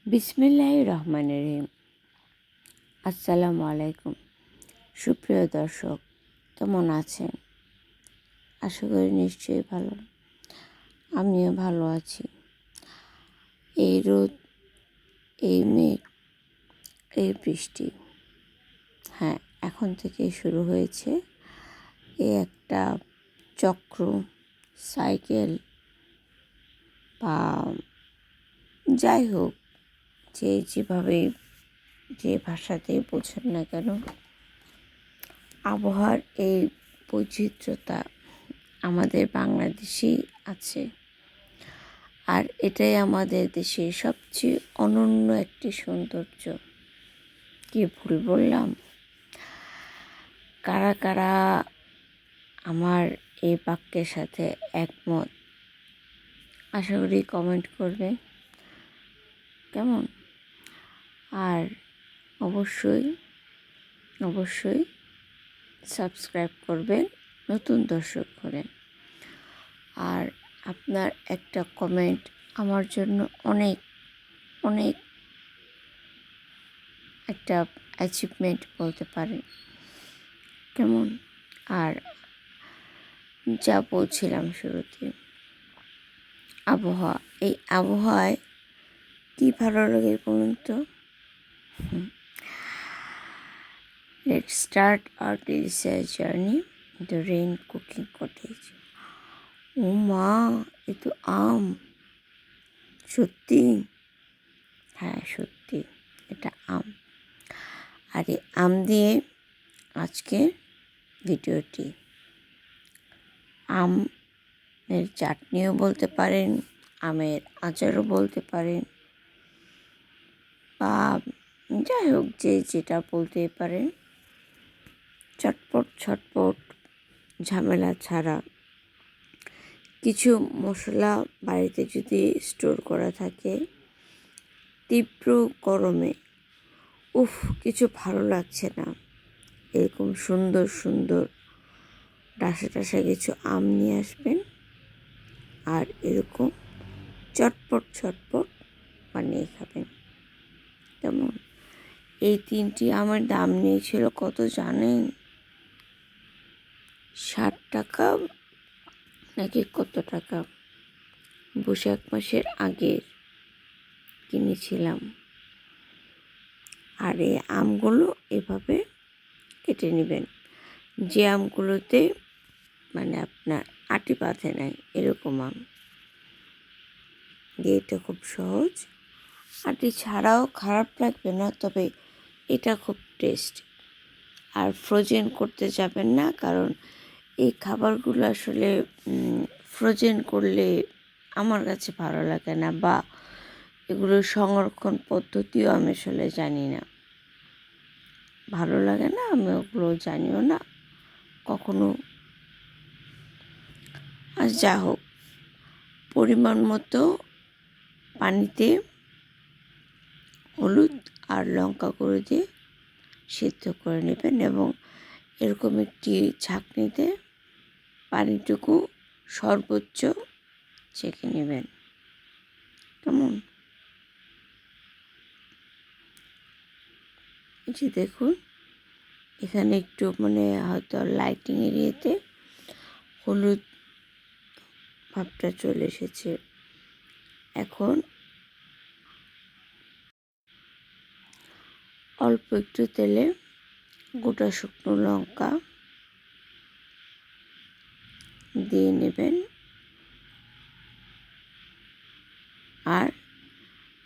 বিসমিল্লাহির রহমানির রহিম। আসসালামু আলাইকুম। সুপ্রিয় দর্শক, কেমন আছেন? আশা করি নিশ্চয়ই ভালো। আমিও ভালো আছি। এই রোদ, এই মেঘ, এই বৃষ্টি, হ্যাঁ, এখন থেকেই শুরু হয়েছে। এই একটা চক্র, সাইকেল বা যাই হোক, যেভাবে যে ভাষাতেই বোঝেন না কেন, আবহাওয়ার এই বৈচিত্র্যতা আমাদের বাংলাদেশেই আছে। আর এটাই আমাদের দেশের সবচেয়ে অনন্য একটি সৌন্দর্য। কি ভুল বললাম? কারা কারা আমার এই বাক্যের সাথে একমত, আশা করি কমেন্ট করবেন, কেমন? আর অবশ্যই সাবস্ক্রাইব করবেন নতুন দর্শক হলে। আর আপনার একটা কমেন্ট আমার জন্য অনেক অনেক একটা অ্যাচিভমেন্ট বলতে পারেন, কেমন? আর যা বলছিলাম শুরুতে, আবহাওয়া, এই আবহাওয়ায় কী ভালো লাগে বলুন তো? Let's start our delicious journey the rain cooking cottage. ও মা, এ তো আম! সত্যি? হ্যাঁ, সত্যি এটা আম। আর এই আম দিয়ে আজকের ভিডিওটি। আমের চাটনিও বলতে পারেন, আমের আচারও বলতে পারেন, বা যাই হোক, যে যেটা বলতেই পারেন। চটপট ঝামেলা ছাড়া কিছু মশলা বাড়িতে যদি স্টোর করা থাকে, তীব্র গরমে কিছু ভালো লাগছে না, এরকম সুন্দর সুন্দর ডাসা কিছু আম নিয়ে আসবেন আর এরকম চটপট বানিয়ে খাবেন, কেমন? এই 3টি আমের দাম নিয়েছিল কত জানেন? 60 টাকা নাকি কত টাকা। বৈশাখ মাসের আগে কিনেছিলাম। আর এই আমগুলো এভাবে কেটে নেবেন, যে আমগুলোতে মানে আপনার আটি বাঁধে নাই, এরকম আম দিয়ে। এটা খুব সহজ, আটি ছাড়াও খারাপ লাগবে না, তবে এটা খুব টেস্ট। আর ফ্রোজেন করতে যাবেন না, কারণ এই খাবারগুলো আসলে ফ্রোজেন করলে আমার কাছে ভালো লাগে না, বা এগুলোর সংরক্ষণ পদ্ধতিও আমি আসলে জানি না, ভালো লাগে না, আমি ওগুলো জানিও না কখনো। আর যা হোক, পরিমাণ মতো পানিতে হলুদ আর লঙ্কা গুঁড়ো দিয়ে সিদ্ধ করে নেবেন এবং এরকম একটি ছাঁকনিতে পানিটুকু সর্বোচ্চ ছেঁকে নেবেন, কেমন? এই যে দেখুন, এখানে একটু হয়তো লাইটিং এরিয়াতে হলুদ ভাবটা চলে এসেছে। এখন অল্প একটু তেলে গোটা শুকনো লঙ্কা দিয়ে নেবেন আর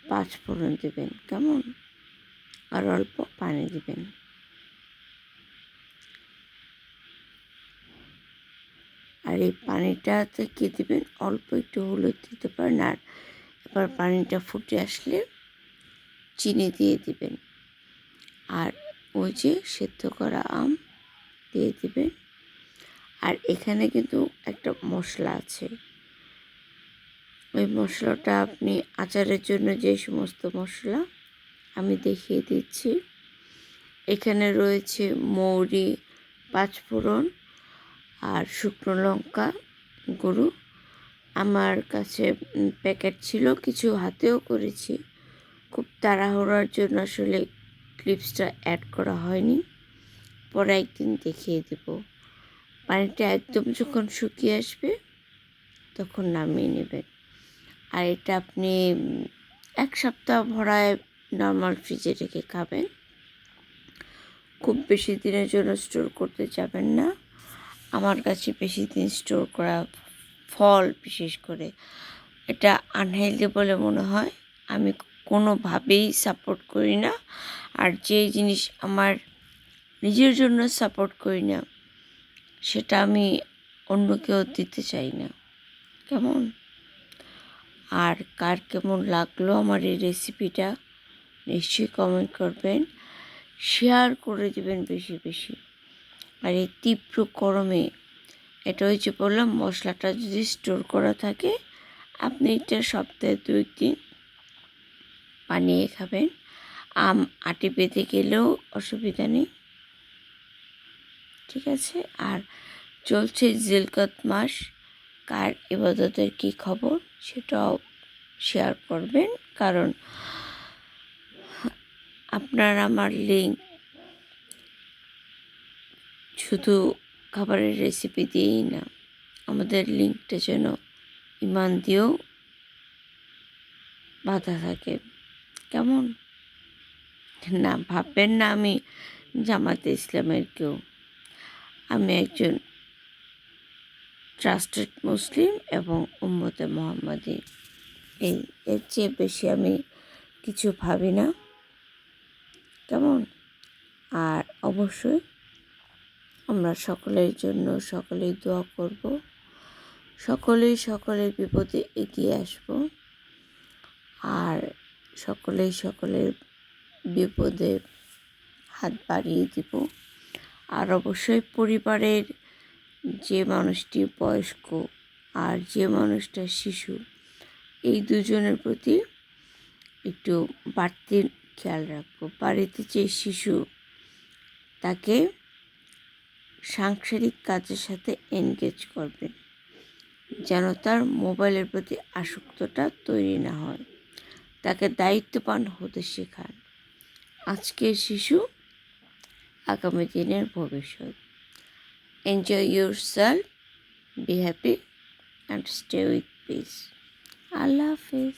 5 ফোড়ন দেবেন, কেমন? আর অল্প পানি দিবেন। আর এই পানিটাতে কি দিবেন, অল্প একটু হলুদ দিতে পারেন। আর এবার পানিটা ফুটে আসলে চিনি দিয়ে দিবেন, আর ওই যে সেদ্ধ করা আম দিয়ে দিবেন। আর এখানে কিন্তু একটা মশলা আছে, ওই মশলাটা আপনি আচারের জন্য যে সমস্ত মশলা আমি দেখিয়ে দিচ্ছি। এখানে রয়েছে মৌরি, 5 ফোড়ন আর শুকনো লঙ্কা গুঁড়ো। আমার কাছে প্যাকেট ছিল, কিছু হাতেও করেছি, খুব তাড়াহুড়ার জন্য আসলে ক্লিপসটা অ্যাড করা হয়নি, পরে একদিন দেখিয়ে দেব। পানিটা একদম যখন শুকিয়ে আসবে তখন নামিয়ে নেবেন। আর এটা আপনি 1 সপ্তাহ ভরায় নর্মাল ফ্রিজে রেখে খাবেন। খুব বেশি দিনের জন্য স্টোর করতে যাবেন না। আমার কাছে বেশি দিন স্টোর করা, ফল বিশেষ করে, এটা আনহেলদি বলে মনে হয়। আমি কোনোভাবেই সাপোর্ট করি না। আর যে জিনিস আমার নিজের জন্য সাপোর্ট করি না সেটা আমি অন্যকেও দিতে চাই না। কেমন? আর কার কেমন লাগলো আমার এই রেসিপিটা নিশ্চয়ই কমেন্ট করবেন, শেয়ার করে দেবেন বেশি বেশি। আর এই তীব্র গরমে এটা ওই যে বললাম, মশলাটা যদি স্টোর করা থাকে আপনি এটা সপ্তাহে 2 দিন বানিয়ে খাবেন। আটি পেতে গেলেও অসুবিধা নেই, ঠিক আছে? আর চলছে জিলকত মাস, কার ইবাদতের কী খবর সেটাও শেয়ার করবেন, কারণ আপনার আমার লিঙ্ক শুধু খাবারের রেসিপি দিয়েই না, আমাদের লিঙ্কটা যেন ইমান দিয়েও বাঁধা থাকে। কেমন? না ভাববেন না আমি জামাতে ইসলামের কেউ। আমি একজন ট্রাস্টেড মুসলিম এবং উম্মতে মুহাম্মাদি। এর চেয়ে বেশি আমি কিছু ভাবি না। কেমন? আর অবশ্যই আমরা সকলের জন্য সকলেই দোয়া করব, সকলেই সকলের বিপদে এগিয়ে আসব, আর সকলেই সকলের বিপদে হাত বাড়িয়ে দিব। আর অবশ্যই পরিবারের যে মানুষটি বয়স্ক আর যে মানুষটা শিশু, এই দুজনের প্রতি একটু বাড়তি খেয়াল রাখবো। বাড়িতে যে শিশু, তাকে সাংসারিক কাজের সাথে এনগেজ করবেন, যেন তার মোবাইলের প্রতি আসক্তটা তৈরি না হয়। তাকে দায়িত্ববান হতে শেখান। আজকের শিশু আগামী দিনের ভবিষ্যৎ। Enjoy yourself, be happy and stay with peace. আল্লাহ হাফেজ।